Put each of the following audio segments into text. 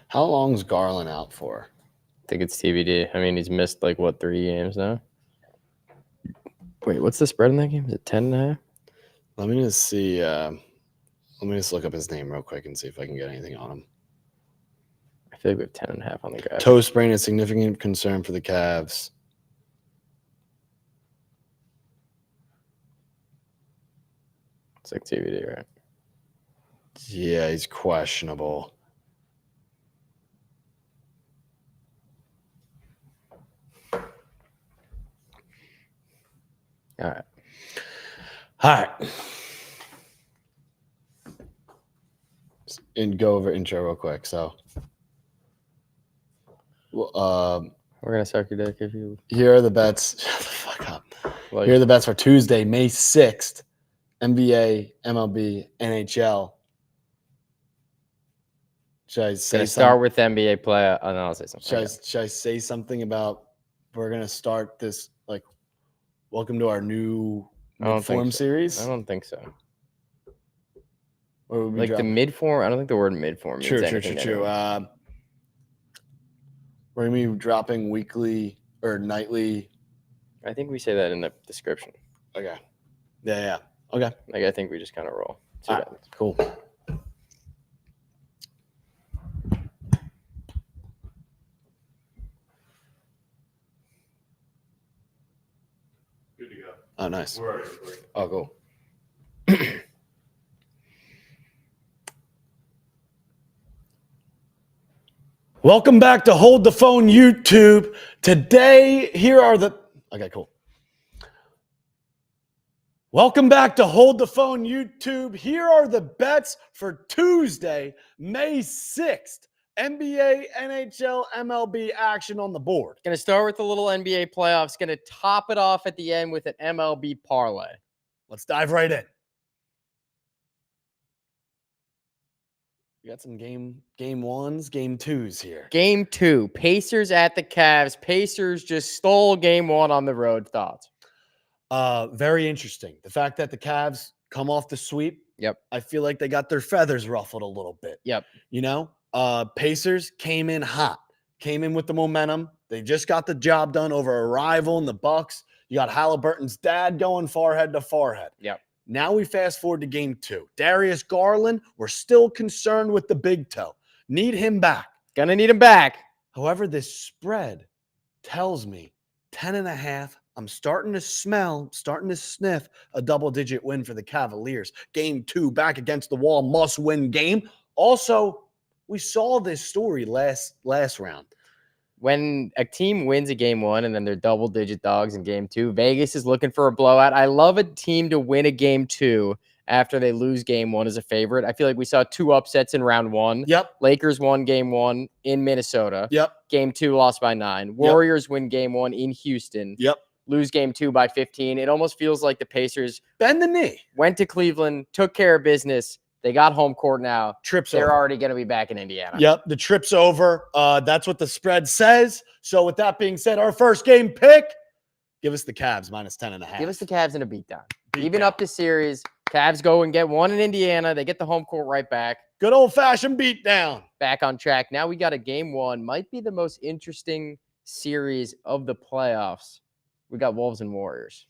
How long's Garland out for? I think it's TBD. I mean, he's missed 3 games now. Wait, what's the spread in that game? Is it 10.5? Let me just see. Let me just look up his name real quick and see if I can get anything on him. I feel like we have 10.5 on the graphic. Toe sprain is significant concern for the Cavs. It's like TBD, right? Yeah, he's questionable. All right. And go over intro real quick. So, we're gonna suck your dick if you. Here are the bets. Shut the fuck up. Like, here are the bets for Tuesday, May 6th. NBA, MLB, NHL. Should I say start with NBA play? And then I'll say something. Should I say something about we're gonna start this welcome to our new mid-form series? I don't think so. Or the mid-form? I don't think the word mid-form means anything. True. We're gonna be dropping weekly or nightly. I think we say that in the description. Okay. Yeah. Okay. I think we just kind of roll. All right, cool. Good to go. Oh, nice. We're already recording. Oh, cool. Welcome back to Hold the Phone YouTube. Today, here are the... Okay, cool. Welcome back to Hold the Phone YouTube. Here are the bets for Tuesday, May 6th. NBA, NHL, MLB action on the board. Going to start with the little NBA playoffs. Going to top it off at the end with an MLB parlay. Let's dive right in. We got some game ones, game twos here. Game 2, Pacers at the Cavs. Pacers just stole game 1 on the road. Thoughts? Very interesting. The fact that the Cavs come off the sweep. Yep. I feel like they got their feathers ruffled a little bit. Yep. Pacers came in hot, came in with the momentum. They just got the job done over a rival in the Bucks. You got Halliburton's dad going forehead to forehead. Yep. Now we fast forward to game 2. Darius Garland, we're still concerned with the big toe. Need him back. Gonna need him back. However, this spread tells me 10.5. I'm starting to sniff a double-digit win for the Cavaliers. Game 2, back against the wall, must-win game. Also, we saw this story last round. When a team wins a game 1 and then they're double-digit dogs in game 2, Vegas is looking for a blowout. I love a team to win a game 2 after they lose game 1 as a favorite. I feel like we saw 2 upsets in round 1. Yep. Lakers won game 1 in Minnesota. Yep. Game 2 lost by 9. Warriors win game 1 in Houston. Yep. Lose game 2 by 15. It almost feels like the Pacers bend the knee. Went to Cleveland, took care of business. They got home court now. They're over. already going to be back in Indiana. Yep, the trip's over. That's what the spread says. So with that being said, our first game pick, give us the Cavs minus 10.5. Give us the Cavs in a beatdown. Even up the series, Cavs go and get 1 in Indiana. They get the home court right back. Good old-fashioned beatdown. Back on track. Now we got a game 1. Might be the most interesting series of the playoffs. We got Wolves and Warriors.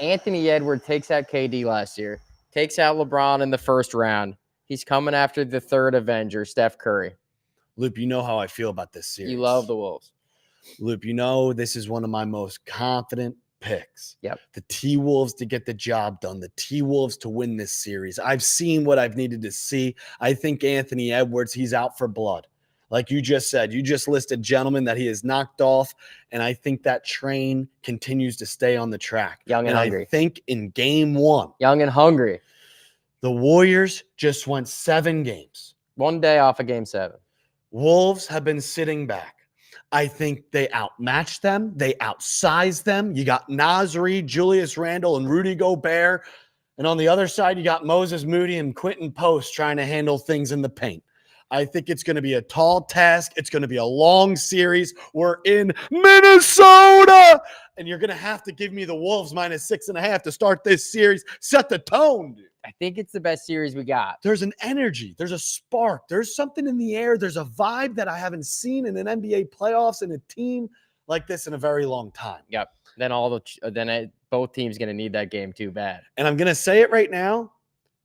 Anthony Edwards takes out KD last year. Takes out LeBron in the first round. He's coming after the third Avenger, Steph Curry. Loop, you know how I feel about this series. You love the Wolves. Loop, this is one of my most confident picks. Yep. The T-Wolves to get the job done. The T-Wolves to win this series. I've seen what I've needed to see. I think Anthony Edwards, he's out for blood. Like you just said, you just listed gentlemen that he has knocked off, and I think that train continues to stay on the track. Young and hungry. I think in game 1. Young and hungry. The Warriors just went 7 games. 1 day off of game 7. Wolves have been sitting back. I think they outmatched them. They outsized them. You got Nasri, Julius Randle, and Rudy Gobert. And on the other side, you got Moses Moody and Quentin Post trying to handle things in the paint. I think it's going to be a tall task. It's going to be a long series. We're in Minnesota. and you're going to have to give me the Wolves -6.5 to start this series. Set the tone, dude. I think it's the best series we got. There's an energy. There's a spark. There's something in the air. There's a vibe that I haven't seen in an NBA playoffs and a team like this in a very long time. Yep. Then both teams going to need that game too bad. And I'm going to say it right now.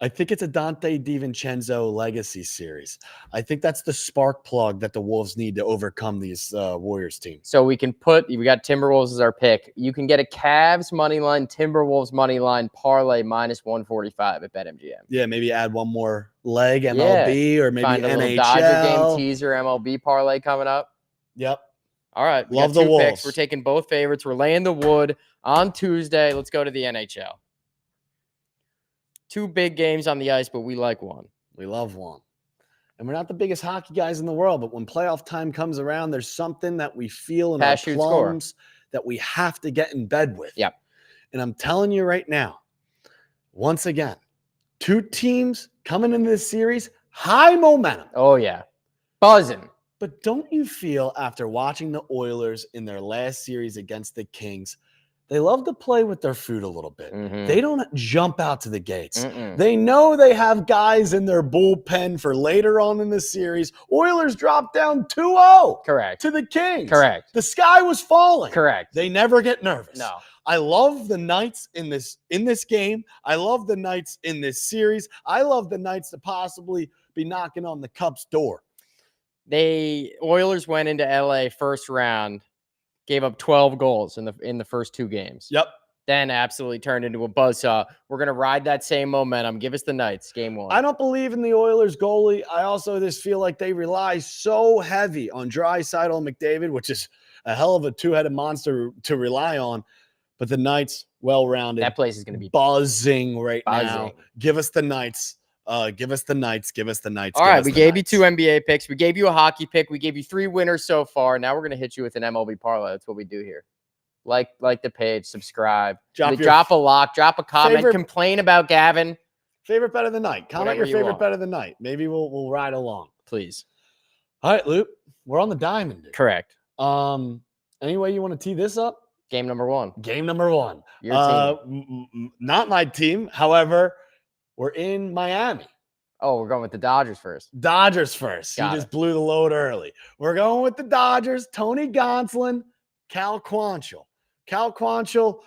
I think it's a Dante DiVincenzo legacy series. I think that's the spark plug that the Wolves need to overcome these Warriors team. So we got Timberwolves as our pick. You can get a Cavs money line, Timberwolves money line parlay -145 at BetMGM. Yeah, maybe add one more leg, MLB, or maybe Find a NHL. little Dodger game teaser MLB parlay coming up. Yep. All right. Love the Wolves. Picks. We're taking both favorites. We're laying the wood on Tuesday. Let's go to the NHL. 2 big games on the ice, but we like one. We love one. And we're not the biggest hockey guys in the world, but when playoff time comes around, there's something that we feel in our plums that we have to get in bed with. Yep. And I'm telling you right now, once again, 2 teams coming into this series, high momentum. Oh, yeah. Buzzing. But don't you feel after watching the Oilers in their last series against the Kings, they love to play with their food a little bit. Mm-hmm. They don't jump out to the gates. They know they have guys in their bullpen for later on in the series. Oilers dropped down 2-0. Correct. To the Kings. Correct. The sky was falling. Correct. They never get nervous. No. I love the Knights in this game. I love the Knights in this series. I love the Knights to possibly be knocking on the Cubs' door. Oilers went into LA first round, gave up 12 goals in the first 2 games. Yep. Then absolutely turned into a buzzsaw. We're going to ride that same momentum. Give us the Knights, game 1. I don't believe in the Oilers goalie. I also just feel like they rely so heavy on Draisaitl and McDavid, which is a hell of a 2-headed monster to rely on. But the Knights, well-rounded. That place is going to be buzzing now. Give us the Knights. Give us the Knights. Give us the Knights. All right, we gave you 2 NBA picks. We gave you a hockey pick. We gave you 3 winners so far. Now we're going to hit you with an MLB parlay. That's what we do here. Like the page, subscribe. Drop a lock, drop a comment, complain about Gavin. Favorite bet of the night. Comment your favorite bet of the night. Maybe we'll ride along. Please. All right, Luke. We're on the diamond, dude. Correct. Any way you want to tee this up? Game number 1. Game number 1. Your team. Not my team. However, we're in Miami. Oh, we're going with the Dodgers first. Dodgers first. You just blew the load early. We're going with the Dodgers. Tony Gonsolin, Cal Quantrill. Cal Quantrill,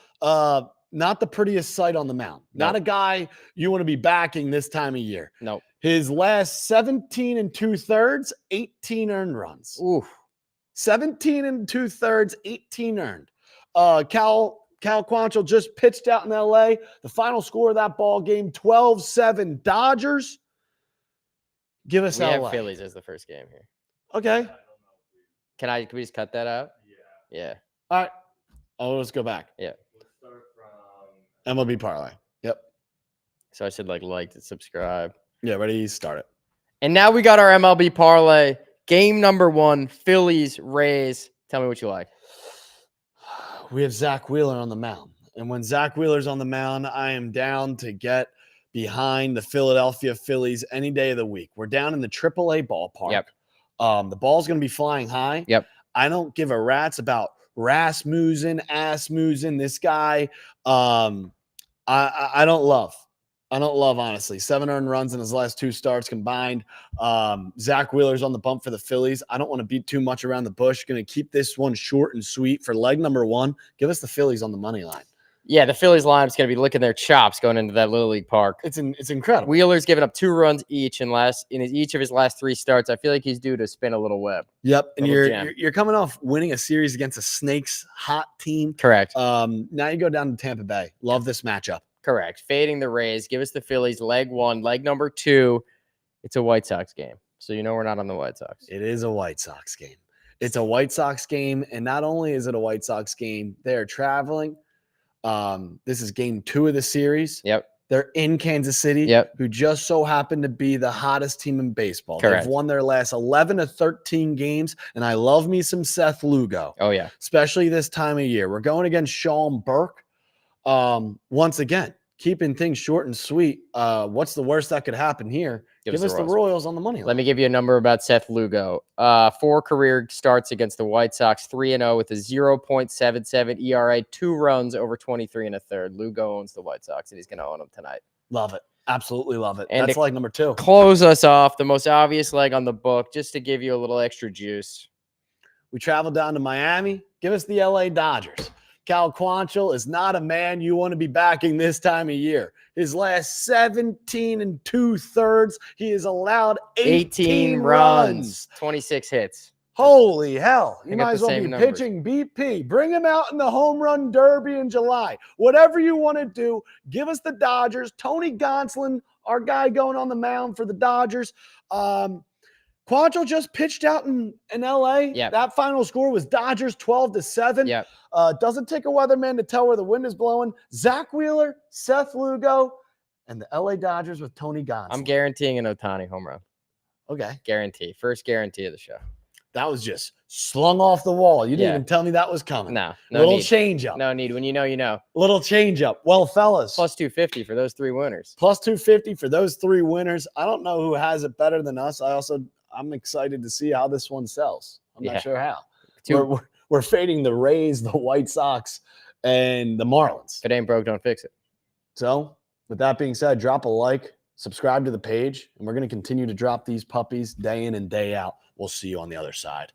not the prettiest sight on the mound. Nope. Not a guy you want to be backing this time of year. Nope. His last 17 2/3, 18 earned runs. Ooh. 17 2/3, 18 earned. Cal Quantrill just pitched out in LA. The final score of that ball game, 12-7 Dodgers. Give us LA. We have Phillies as the first game here. Okay. Can we just cut that out? Yeah. All right. Oh, let's go back. Yeah. Let's start from MLB parlay. Yep. So I said like and subscribe. Yeah, ready? Start it. And now we got our MLB parlay. Game number 1, Phillies, Rays. Tell me what you like. We have Zach Wheeler on the mound. And when Zach Wheeler's on the mound, I am down to get behind the Philadelphia Phillies any day of the week. We're down in the AAA ballpark. Yep. The ball's going to be flying high. Yep. I don't give a rat's about Rasmussen, this guy. I don't love. Honestly. 7 earned runs in his last 2 starts combined. Zach Wheeler's on the bump for the Phillies. I don't want to beat too much around the bush. Going to keep this one short and sweet for leg number 1. Give us the Phillies on the money line. Yeah, the Phillies lineup's going to be licking their chops going into that Little League Park. It's incredible. Wheeler's given up 2 runs each in each of his last 3 starts. I feel like he's due to spin a little web. Yep, and you're coming off winning a series against a Snakes hot team. Correct. Now you go down to Tampa Bay. Love this matchup. Correct. Fading the Rays. Give us the Phillies leg 1. Leg number 2, it's a White Sox game. So you know we're not on the White Sox. It is a White Sox game. It's a White Sox game, and not only is it a White Sox game, they are traveling. This is game 2 of the series. Yep. They're in Kansas City, yep. Who just so happened to be the hottest team in baseball. Correct. They've won their last 11 of 13 games, and I love me some Seth Lugo. Oh, yeah. Especially this time of year. We're going against Sean Burke. Once again, keeping things short and sweet, what's the worst that could happen here? Give us the Royals on the money line. Let me give you a number about Seth Lugo. 4 career starts against the White Sox, 3-0 with a 0.77 ERA, 2 runs over 23 1/3. Lugo owns the White Sox, and he's going to own them tonight. Love it. Absolutely love it. And That's leg number 2. Close us off, the most obvious leg on the book, just to give you a little extra juice. We travel down to Miami. Give us the LA Dodgers. Cal Quantrill is not a man you want to be backing this time of year. His last 17 2/3, he has allowed 18 runs. 26 hits. Holy hell. I You got might as the well same be numbers. pitching BP. Bring him out in the home run derby in July. Whatever you want to do, give us the Dodgers. Tony Gonsolin, our guy going on the mound for the Dodgers. Quantrill just pitched out in LA. Yep. That final score was Dodgers 12-7. Yep. Doesn't take a weatherman to tell where the wind is blowing. Zach Wheeler, Seth Lugo, and the LA Dodgers with Tony Gonsolin. I'm guaranteeing an Ohtani home run. Okay. Guarantee. First guarantee of the show. That was just slung off the wall. You didn't Yeah. even tell me that was coming. No Little need. change up. No need. When you know, you know. Little change up. Well, fellas. Plus 250 for those 3 winners. Plus 250 for those 3 winners. I don't know who has it better than us. I'm excited to see how this one sells. I'm Yeah. not sure how. Two- We're fading the Rays, the White Sox, and the Marlins. If it ain't broke, don't fix it. So, with that being said, drop a like, subscribe to the page, and we're going to continue to drop these puppies day in and day out. We'll see you on the other side.